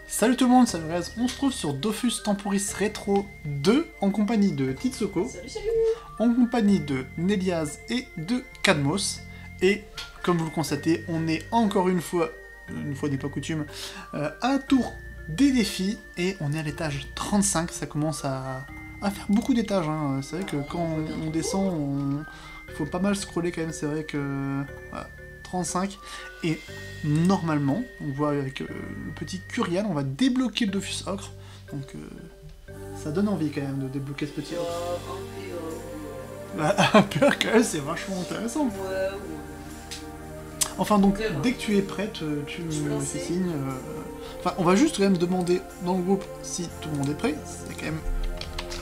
Salut tout le monde, salut Rez. On se trouve sur Dofus Temporis Retro 2 en compagnie de Titsoko, Salut, salut. en compagnie de Néliaz et de Cadmos. Et comme vous le constatez, on est encore une fois n'est pas coutume, à un tour des défis et on est à l'étage 35. Ça commence à faire beaucoup d'étages. Hein. C'est vrai que quand on descend, il faut pas mal scroller quand même. C'est vrai que voilà, 35. Et normalement, on voit avec le petit Curial, on va débloquer le Dofus Ocre. Donc ça donne envie quand même de débloquer ce petit Ocre. Un peu quand même, c'est vachement intéressant. Enfin donc, dès que tu es prête, tu me fais signe. Enfin, on va juste quand même demander dans le groupe si tout le monde est prêt. C'est quand même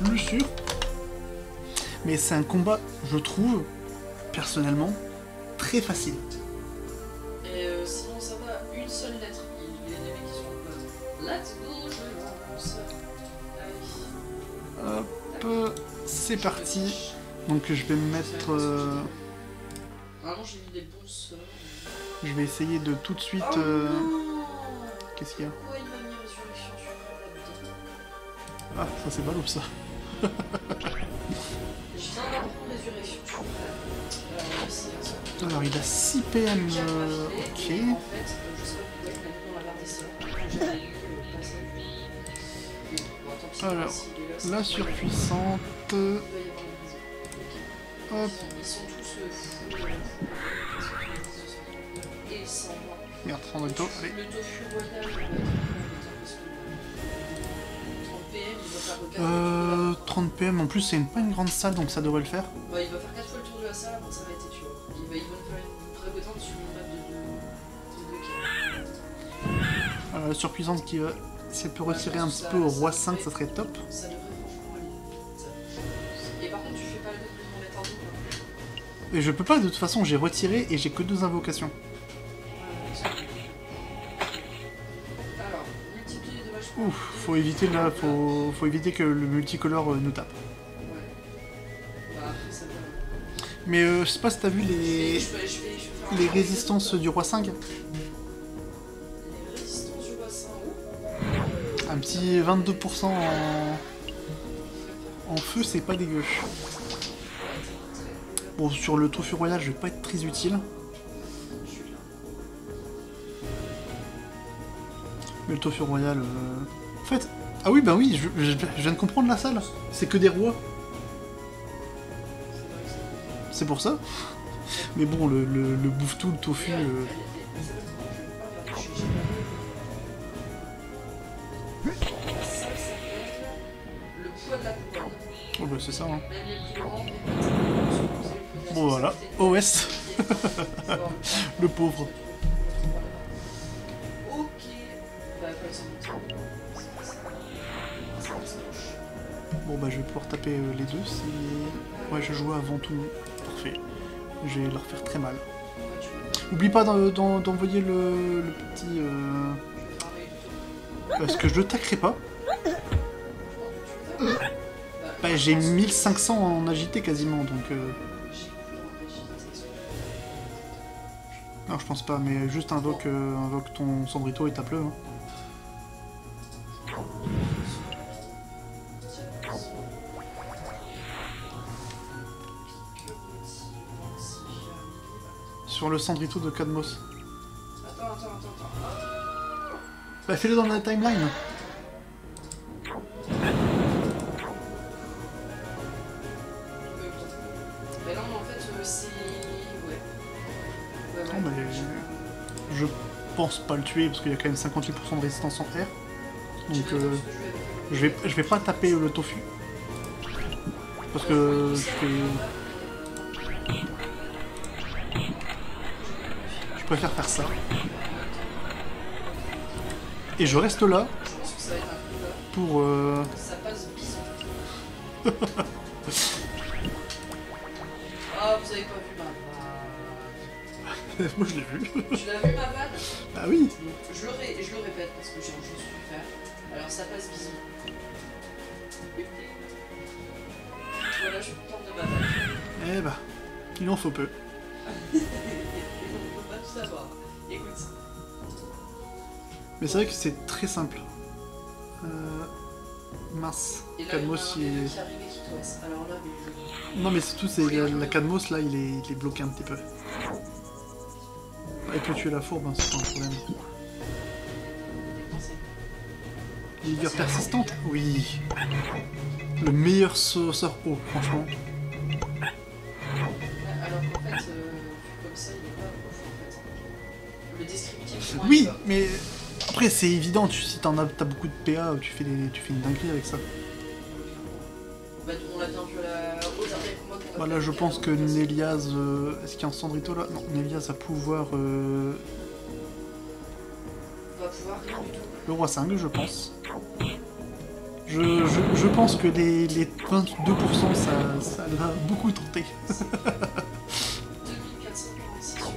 plus sûr. Mais c'est un combat, je trouve, personnellement, très facile. Et sinon ça va, une seule lettre. Il y a des mecs qui sont en mode let's go, je lance. Allez. Hop, c'est parti. Donc je vais me mettre... Vraiment j'ai mis des bons sorts. Je vais essayer de tout de suite... Oh non. Qu'est-ce qu'il y a? Pourquoi il m'a mis résurrection sur la Ah, ça c'est ballot ça. Je viens d'apprendre résurrection sur merci, hein, ça. Alors il a 6 PM, Ok. ok. En fait, je sais pas pourquoi il m'a mis dans la barre des sorts. J'avais lu le passage. Bon, tant pis, Alors, s'il est là, c'est la pas surpuissante... grave. Il doit y avoir une raison. Hop, Ils sont tous fous. Et ils s'en vont. merde, Sandrito, allez. Le tofu royal, parce que 30 PM, il va faire 30 PM, en plus c'est pas une grande salle donc ça devrait le faire. bah, il va faire 4 fois le tour de la salle, donc ça va être tu vois. Ils vont faire une pré-potente sur une map de 2 kills. La surpuissante qui va... Si elle peut retirer un petit peu au roi 5, ça serait top. Ça devrait franchement aller. Et par contre, tu fais pas le coup de mon mettre en double. Et je peux pas, de toute façon j'ai retiré et j'ai que 2 invocations. Alors, multiplier les dommages. Ouf, faut éviter là, faut éviter que le multicolore nous tape. Ouais. Bah, après, ça va. Mais je sais pas si t'as vu les Je vais faire les résistances du roi 5. Les résistances du bassin où? Un petit 22% en feu, c'est pas dégueu. Bon, sur le tofu royal, je vais pas être très utile. Mais le tofu royal... En fait... Ah oui, bah oui, je viens de comprendre la salle. C'est que des rois. C'est pour ça. Mais bon, le bouffe-tout, le tofu... Le poids de la couronne. Oh bah c'est ça, hein. Même les plus grands, Bon voilà, OS. Le pauvre. Ok. Bah, pas sans Bon bah je vais pouvoir taper les deux si... Ouais, je jouais avant tout. Parfait. Je vais leur faire très mal. Oublie pas d'envoyer le petit... Parce que je le tackerai pas. Bah j'ai 1500 en agité quasiment, donc... Non, je pense pas, mais juste invoque ton Sandrito et tape-le. Hein. Sur le Sandrito de Cadmos. Attends. Bah fais-le dans la timeline. Mais non, mais en fait, c'est... Ouais. Non, mais je pense pas le tuer parce qu'il y a quand même 58% de résistance en air. Donc je vais pas taper le tofu. Parce que je préfère faire ça. Et je reste là Je pense que ça va être un combat. pour... Ça passe bison. Ah, vous avez pas vu ma vanne. Moi je l'ai vu. Tu l'as vu ma vanne? Ah oui. Je le répète parce que j'ai un chose à faire. Alors ça passe bison. Voilà, je suis contente de ma vanne. Eh bah, il en faut peu. Et on peut pas tout savoir. Écoute. Mais c'est vrai que c'est très simple. Mince. Et là, Cadmos, il y en a il un est... qui est arrivé qui doit... Alors là, mais Non mais surtout, c'est la Cadmos, là, il est bloqué un petit peu. Il peut tuer la fourbe, hein, c'est pas un problème. Vigueur persistante? Oui. Le meilleur sort haut, franchement. alors qu'en fait, comme ça, il est pas ouf en fait. Le descriptif. Oui, mais après c'est évident, si t'as beaucoup de PA, tu fais une dinguerie avec ça. Bah, on l'a bien vu aux derniers combats qu'on a Voilà, fait. je pense que Néliaz... Est-ce qu'il y a un Cendrito là? Non, Néliaz va pouvoir... On va pouvoir rien du tout. Le roi 5, je pense. Je pense que les 22%, ça l'a beaucoup tenté. 2446 sur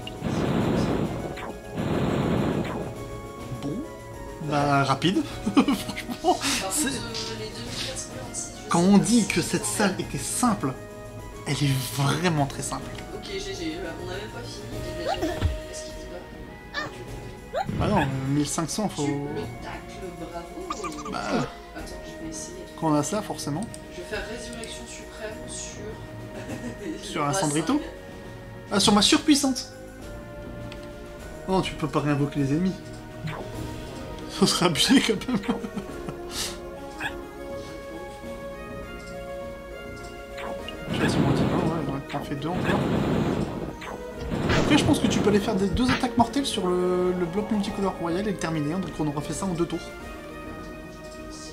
Bon, bah rapide, franchement. Par C'est- contre, les 2446, je Quand sais on pas dit si que c'est cette vrai. salle était simple, elle est vraiment très simple. Ok, GG, on n'a même pas fini. Il est déjà. Est-ce qu'il dit pas? Ah non, 1500, faut... Tu le tacles, bravo. Bah, Attends, je vais essayer. quand on a ça, forcément. Je vais faire résurrection suprême sur. Sur un Roi Cendrito 5. Ah, sur ma surpuissante. Non, tu peux pas réinvoquer les ennemis. Ça serait abusé quand même. Je vais sur ouais, t'en fais deux encore. Après, je pense que tu peux aller faire des 2 attaques mortelles sur le bloc multicolore royal et le terminer, hein, donc on aura fait ça en 2 tours. Si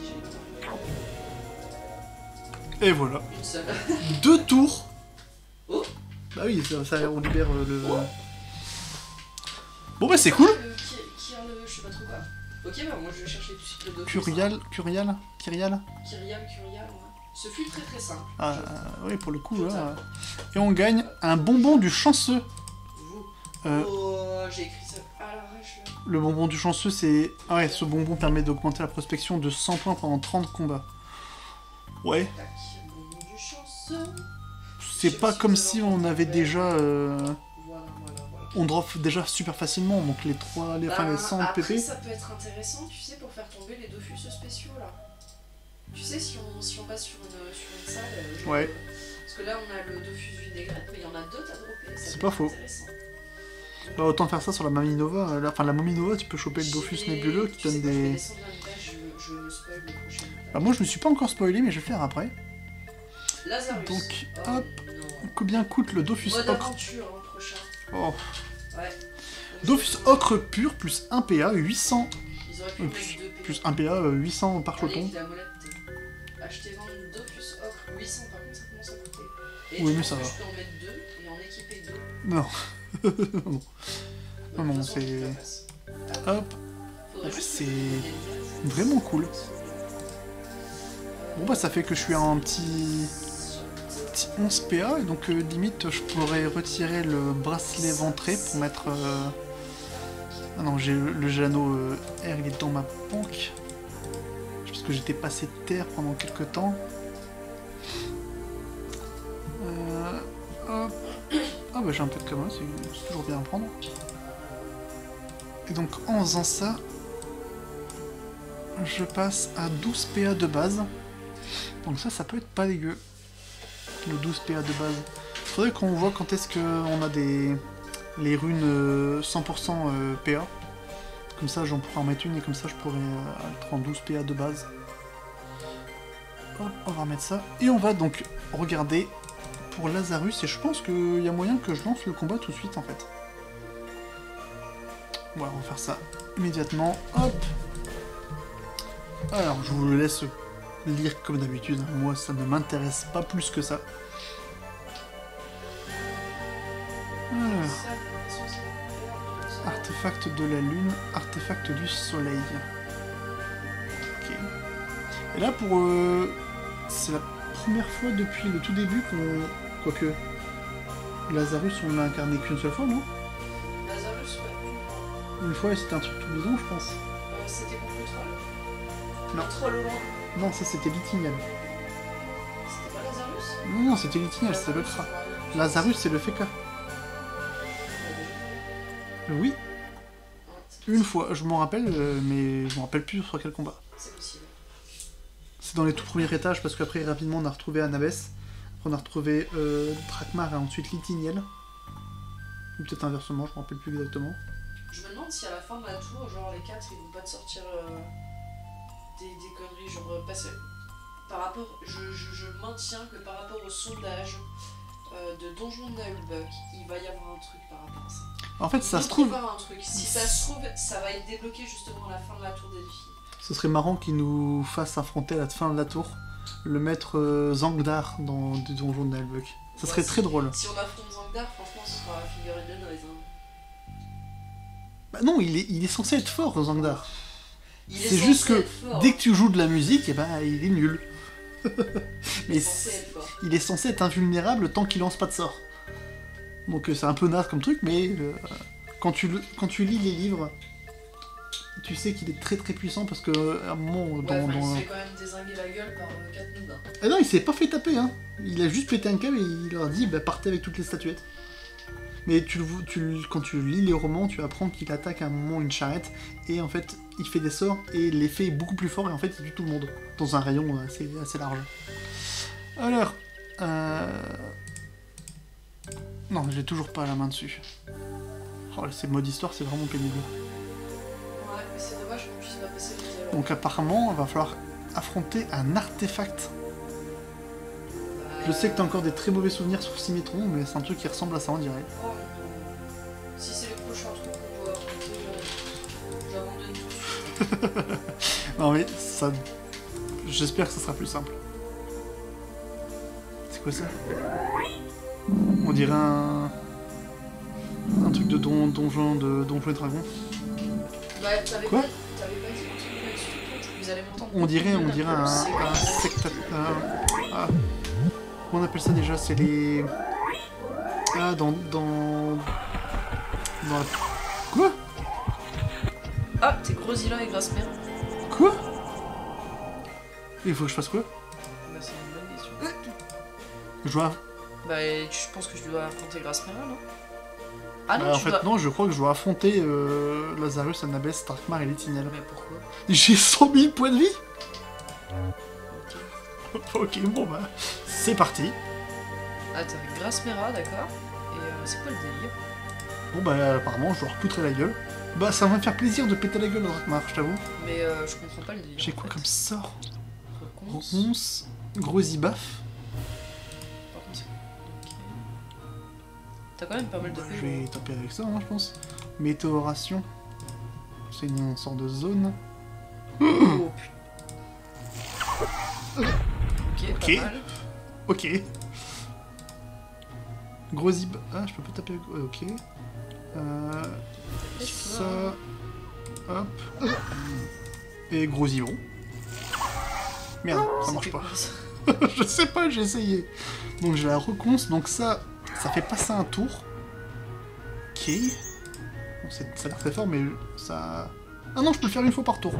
j'ai Et voilà. une seule. 2 tours. Oh. Bah oui, ça on libère le... Bon bah c'est cool. Qui a le. Je sais pas trop quoi. Ok, bah moi je vais chercher tout de suite le Dofus. Kyrial. Kyriam, ouais. Ce fut très très simple. Ah, oui, pour le coup, là. Et on gagne un bonbon du chanceux. Vous. Euh, Oh, j'ai écrit ça à l'arrache là. Le bonbon du chanceux, c'est... Ah ouais, ce bonbon permet d'augmenter la prospection de 100 points pendant 30 combats. Ouais, Tac, bonbon du chanceux. c'est pas comme si on avait déjà... Voilà. On drop déjà super facilement, donc les 100 après, PP. ça peut être intéressant, tu sais, pour faire tomber les Dofus spéciaux là. Tu sais, si on passe sur une salle. Ouais. Parce que là, on a le Dofus vinaigrette, mais il y en a d'autres à dropper. C'est pas faux. Intéressant. Bah, autant faire ça sur la Maminova. Enfin, la Maminova, tu peux choper le Dofus nébuleux qui Tu sais donne quoi, je vais des... descendre un étage, je spoil le prochain étage. Bah, moi, je me suis pas encore spoilé, mais je vais le faire après. Lazarus. Donc, Oh, hop. non. Combien coûte le Dofus Mode Ocre? aventure, hein, prochain. Oh. Ouais. Dofus Ocre pur plus 1 PA, 800... Ils auraient pu Euh, mettre 2 plus 1 PA, 800 par Allez, jeton. la molette. Acheter, vendre Dofus Ocre 800, par contre, ça commence à coûter. Et Oui, tu mais penses ça que va. je peux en mettre 2 et en équiper 2. Non. Non. Bah, Non, de toute façon, c'est- je te passe. Hop. Faudrait juste C'est que je me mette vraiment cool. Bon bah ça fait que je suis à un petit 11 PA, et donc limite je pourrais retirer le bracelet ventré pour mettre... Ah non, j'ai le Jano R, il est dans ma banque. Parce que j'étais passé de terre pendant quelques temps. Hop. Ah bah j'ai un peu de commun, c'est toujours bien à prendre. Et donc en faisant ça, je passe à 12 PA de base. Donc ça peut être pas dégueu. Le 12 PA de base. Faudrait qu'on voit quand est-ce qu'on a les runes 100% PA. Comme ça j'en pourrais en mettre une et comme ça je pourrais être en 12 PA de base. Hop, on va remettre ça. Et on va donc regarder pour Lazarus. Et je pense qu'il y a moyen que je lance le combat tout de suite en fait. Voilà, on va faire ça immédiatement. Hop. Alors, je vous le laisse lire comme d'habitude. Moi, ça ne m'intéresse pas plus que ça. Alors, artefact de la lune, artefact du soleil. Ok. Et là, pour... c'est la première fois depuis le tout début qu'on... Quoique... Lazarus, on l'a incarné qu'une seule fois, non? Lazarus, ouais. Une fois, et c'était un truc tout bidon, je pense. C'était contre le troll. Non. Le troll au loin. Non, ça c'était Litignal. C'était pas Lazarus? Non, c'était Litignal, c'était le Kra. Lazarus, c'est le Feka. Oui, une fois, je m'en rappelle, mais je m'en rappelle plus sur quel combat. C'est possible. C'est dans les tout premiers étages, parce qu'après, rapidement, on a retrouvé Annabeth. Après, on a retrouvé Drakmar et ensuite Litiniel. Ou peut-être inversement, je me rappelle plus exactement. Je me demande si à la fin de la tour, genre les 4 ils vont pas te sortir des conneries, genre parce que par rapport, je maintiens que par rapport au sondage de Donjon de Nullbuck, il va y avoir un truc par rapport à ça. En fait, ça Il se doit y trouve... avoir un truc. Si ça se trouve, ça va être débloqué justement à la fin de la tour des défis. Ce serait marrant qu'ils nous fassent affronter à la fin de la tour le maître Zangdar dans du donjon de Nullbuck. Ça serait très drôle. Si on affronte Zangdar, franchement, ce sera la figurine de Noise. Hein. Bah non, il est censé être fort, Zangdar. Il est C'est censé juste que être fort. dès que tu joues de la musique, eh ben, il est nul. Il est censé être fort. il est censé être invulnérable tant qu'il lance pas de sort. Donc c'est un peu naze comme truc, mais quand tu lis les livres, tu sais qu'il est très très puissant parce que à un moment Ouais, il se fait quand même dézinguer la gueule par 4 noobs. Hein. Ah non, il s'est pas fait taper, hein. Il a juste pété un câble et il leur a dit bah, partez avec toutes les statuettes. Mais quand tu lis les romans, tu apprends qu'il attaque à un moment une charrette et en fait il fait des sorts et l'effet est beaucoup plus fort et en fait il tue tout le monde dans un rayon assez large. Alors, non, j'ai toujours pas la main dessus. Oh, ces modes histoire, c'est vraiment pénible. Ouais, mais c'est dommage qu'on puisse pas passer les dialogues. Donc apparemment, il va falloir affronter un artefact. Je sais que t'as encore des très mauvais souvenirs sur Symmetron, mais c'est un truc qui ressemble à ça, on dirait. Oh, si c'est le prochain truc qu'on doit affronter, j'abandonne tout de suite. Non mais ça... J'espère que ça sera plus simple. C'est quoi ça? On dirait un truc de donjon et dragon. Bah, t'avais Quoi? pas dit un truc avec ce truc-là, vous allez m'entendre. On dirait un sectateur... Comment on appelle ça déjà? C'est les... Ah, dans la... Quoi? Ah, t'es Grosilla et Grasmere. Quoi? Il faut que je fasse quoi? Bah, c'est une bonne question. Je dois... Bah, je pense que je dois affronter Grasmere, non? Ah non, en tu fait dois... non, je crois que je dois affronter Lazarus, Annabeth, Drakmar et Litiniel. Mais pourquoi? J'ai 100 000 points de vie. Ok. Ok, bon bah, c'est parti. Ah, t'as Grasmera, d'accord. Et c'est quoi le délire? Bon bah, apparemment, je dois repoutrer la gueule. Bah, ça va me faire plaisir de péter la gueule à Drakmar, je t'avoue. Mais je comprends pas le délire. J'ai en quoi fait. comme sort? Reconce. Ronce, Grosibaf. Par contre, c'est... Ok. T'as quand même pas mal de Bah, je PV. vais taper avec ça, hein, je pense. Météoration. C'est une sorte de zone. Oh putain. Ok, Ok. pas mal. Ok. Grosibaf. Ah, je peux pas taper avec... Ok. Ça... Hop. Et Grosivron. Merde, ça marche C'était pas. quoi, ça? Je sais pas, j'ai essayé. Donc j'ai la reconce, donc ça fait passer un tour. Ok. Bon, ça a l'air très fort, mais ça... Ah non, je peux le faire une fois par tour.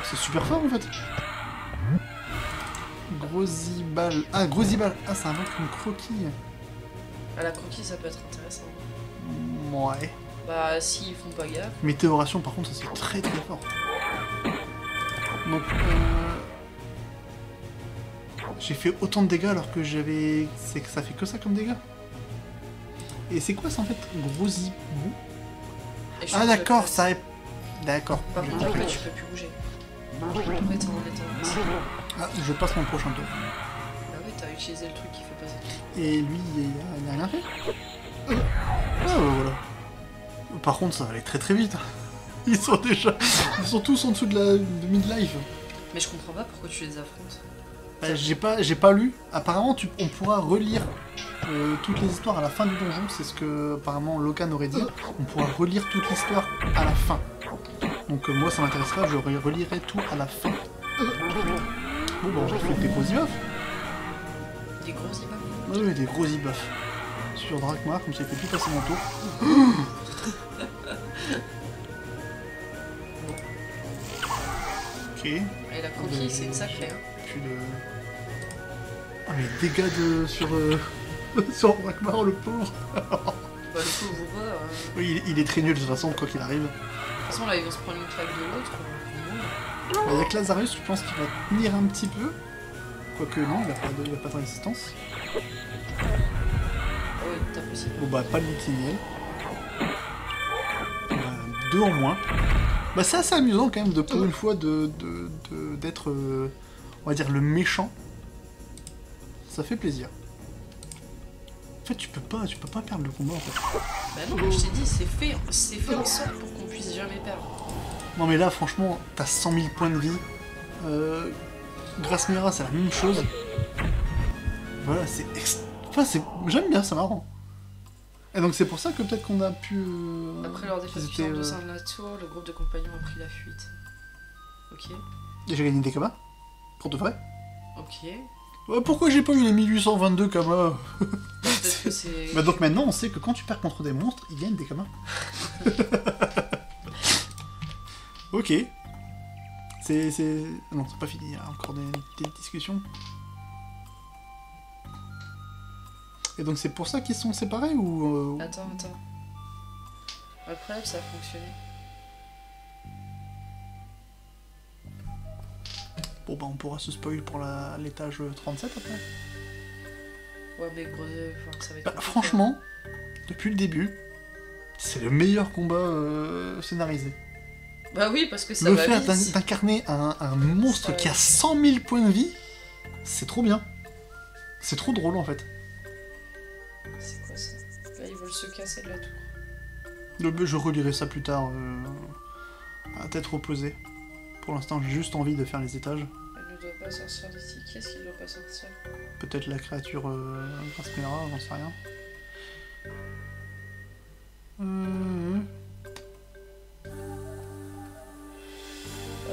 C'est super fort en fait. Grosibal. Ah, Grosibal. Ah, ça invoque une croquille. À la croquis, ça peut être intéressant. Ouais. Bah, s'ils font pas gaffe. Météoration, par contre, ça c'est très très fort. Donc, j'ai fait autant de dégâts alors que j'avais... C'est que ça fait que ça comme dégâts. Et c'est quoi ça en fait? Grosibou? Et je Ah pense d'accord, que- ça est... D'accord. Par j'ai contre, compris. après, tu peux plus bouger. Après, t'es en état. Ah, je passe mon prochain tour. Bah oui, t'as utilisé le truc qui fait passer. Et lui, il a rien fait. Ah, voilà. Par contre, ça va aller très très vite. Ils sont tous en dessous de midlife. Mais je comprends pas pourquoi tu les affrontes. Bah, j'ai pas lu. Apparemment, on pourra relire toutes les histoires à la fin du donjon. C'est ce que apparemment Locan aurait dit. On pourra relire toute l'histoire à la fin. Donc moi, ça m'intéressera. Je relirai tout à la fin. Bon, bah, j'ai fait des gros ibafs. Des gros ibas. Oui, des gros ibafs. Sur Drakmar, comme ça, il fait plus passer mon tour. Ok. Et la croquis, c'est une sacrée. Hein. Puis le... Ah, les dégâts sur sur Drakmar, le pauvre. Bah, le pauvre, Oui, il est très nul de toute façon, quoi qu'il arrive. toute façon, là, ils vont se prendre une claque de l'autre. Il y a que Lazarus, je pense qu'il va tenir un petit peu. Quoique non, il a pas de résistance. Ah ouais, t'as possible. Bon bah, pas de Litiniel. 2 en moins. Bah c'est assez amusant quand même de pour une fois d'être, on va dire, le méchant. Ça fait plaisir. En fait, tu peux pas perdre le combat en fait. Bah non, je t'ai dit, c'est fait en sorte pour qu'on puisse jamais perdre. Non mais là, franchement, t'as 100 000 points de vie. Grasmera, c'est la même chose. Voilà, enfin, j'aime bien, c'est marrant. Et donc c'est pour ça que peut-être qu'on a pu... Après leur défaite puissante au sein de la tour, le groupe de compagnons a pris la fuite. Ok. Et j'ai gagné des kamas. Pour de vrai. Ok. Pourquoi j'ai pas eu les 1822 kamas? Peut-être que c'est... Bah donc maintenant on sait que quand tu perds contre des monstres, ils gagnent des kamas. Ok. Non, c'est pas fini, il y a encore des discussions. Et donc c'est pour ça qu'ils sont séparés ou... Attends. Le problème, ça a fonctionné. Bon bah on pourra se spoil pour l'étage 37 après. Ouais mais gros, ça va être... Bah, franchement, depuis le début, c'est le meilleur combat scénarisé. Bah oui, parce que ça Le va fait vite. d'incarner un monstre qui a 100 000 points de vie, c'est trop bien. C'est trop drôle en fait. C'est quoi ça? Là, ils veulent se casser de la tour. Je relirai ça plus tard, à tête reposée. Pour l'instant, j'ai juste envie de faire les étages. Elle ne doit pas sortir d'ici. Qu'est-ce qui ne doit pas sortir? Peut-être la créature Grasmera, j'en sais rien.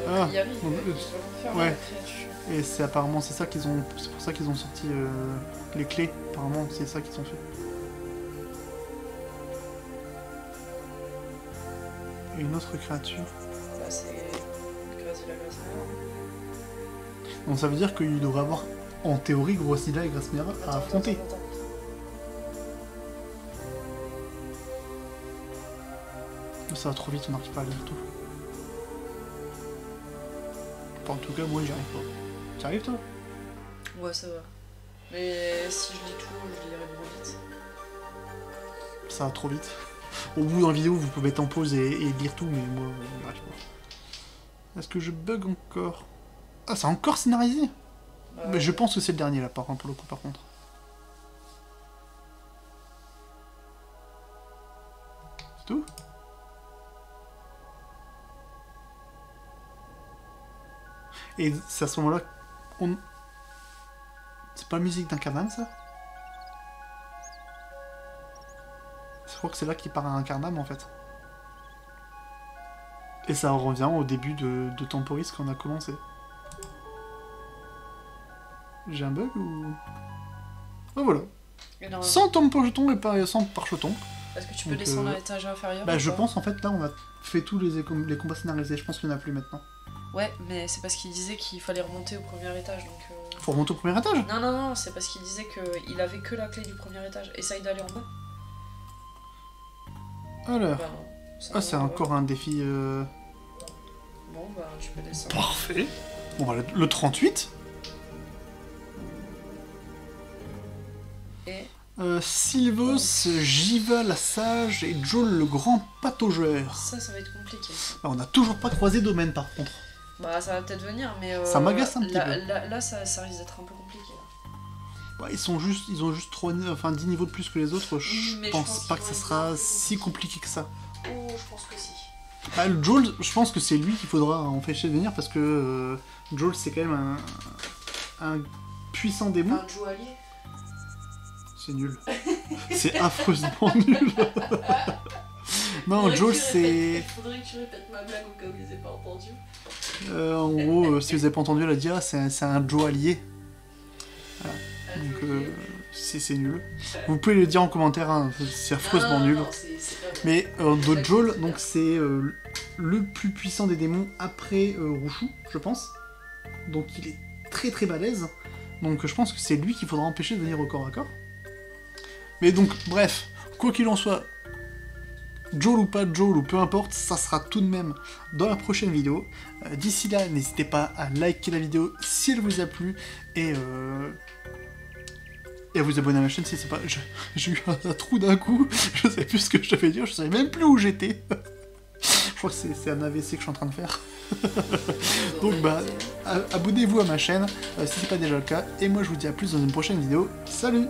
Il y arrive, ils vont faire ouais. la créature. Et c'est apparemment c'est pour ça qu'ils ont sorti les clés. Apparemment, c'est ça qu'ils ont fait. Et une autre créature. Bah c'est... Grasila Grasmera. Donc ça veut dire qu'il devrait avoir, en théorie, Grosila et Grasmera à affronter. Attends. Ça va trop vite, on n'arrive pas à lire tout. Enfin, en tout cas, moi, j'y arrive pas. Tu arrives, toi? Ouais, ça va. Mais si je lis tout, je lirai trop vite. Ça va trop vite. Au bout d'une vidéo, vous pouvez mettre en pause et lire tout, mais moi, j'y arrive pas. Est-ce que je bug encore? Ah, c'est encore scénarisé? Mais je pense que c'est le dernier, là, pour le coup, par contre. C'est tout? Et c'est à ce moment-là qu'on... C'est pas la musique d'un carnam, ça? Je crois que c'est là qu'il part à un carnam, en fait. Et ça revient au début de Temporis quand on a commencé. J'ai un bug ou... Ah voilà. Sans Tempojeton et pas sans Parcheton. Est-ce que tu peux descendre à l'étage inférieur? Bah je pense en fait là on a fait tous les combats scénarisés, je pense qu'il n'y en a plus maintenant. Ouais, mais c'est parce qu'il disait qu'il fallait remonter au premier étage, donc... Faut remonter au premier étage? Non, c'est parce qu'il disait qu'il avait que la clé du premier étage. Essaye d'aller en bas. Alors... Bah non, ah c'est encore un défi... Bon bah tu peux descendre. Parfait. Bon bah le 38. Et... Sylvos, Jiva la sage et Joel le grand pataugeur. Ça va être compliqué. Ah, on n'a toujours pas croisé domaine par contre. Bah ça va peut-être venir, mais... ça m'agace un petit peu. Là ça risque d'être un peu compliqué. Bah, ils ont juste 10 niveaux de plus que les autres, je pense pas que ça sera si compliqué que ça. Oh, je pense que si. Ah, le Joel, je pense que c'est lui qu'il faudra empêcher de venir parce que Joel c'est quand même un puissant démon. Un Joe allié. C'est nul. C'est affreusement nul. Non, Joel c'est... Faudrait que tu répètes ma blague au cas où ils n'aient pas entendu. En gros, si vous avez pas entendu, elle a dit ah, c'est un Joe allié. Voilà. Donc c'est nul. Vous pouvez le dire en commentaire, hein, c'est affreusement nul. Non, mais d'autres Joel, donc c'est le plus puissant des démons après Rouchou, je pense. Donc il est très très balèze. Donc je pense que c'est lui qu'il faudra empêcher de venir au corps à corps. Mais donc, bref, quoi qu'il en soit, Joel ou pas Joel ou peu importe, ça sera tout de même dans la prochaine vidéo. D'ici là, n'hésitez pas à liker la vidéo si elle vous a plu et à vous abonner à ma chaîne si c'est pas... J'ai eu un trou d'un coup, je savais plus ce que je devais dire, je savais même plus où j'étais. Je crois que c'est un AVC que je suis en train de faire. Donc bah, abonnez-vous à ma chaîne si c'est pas déjà le cas, et moi je vous dis à plus dans une prochaine vidéo. Salut!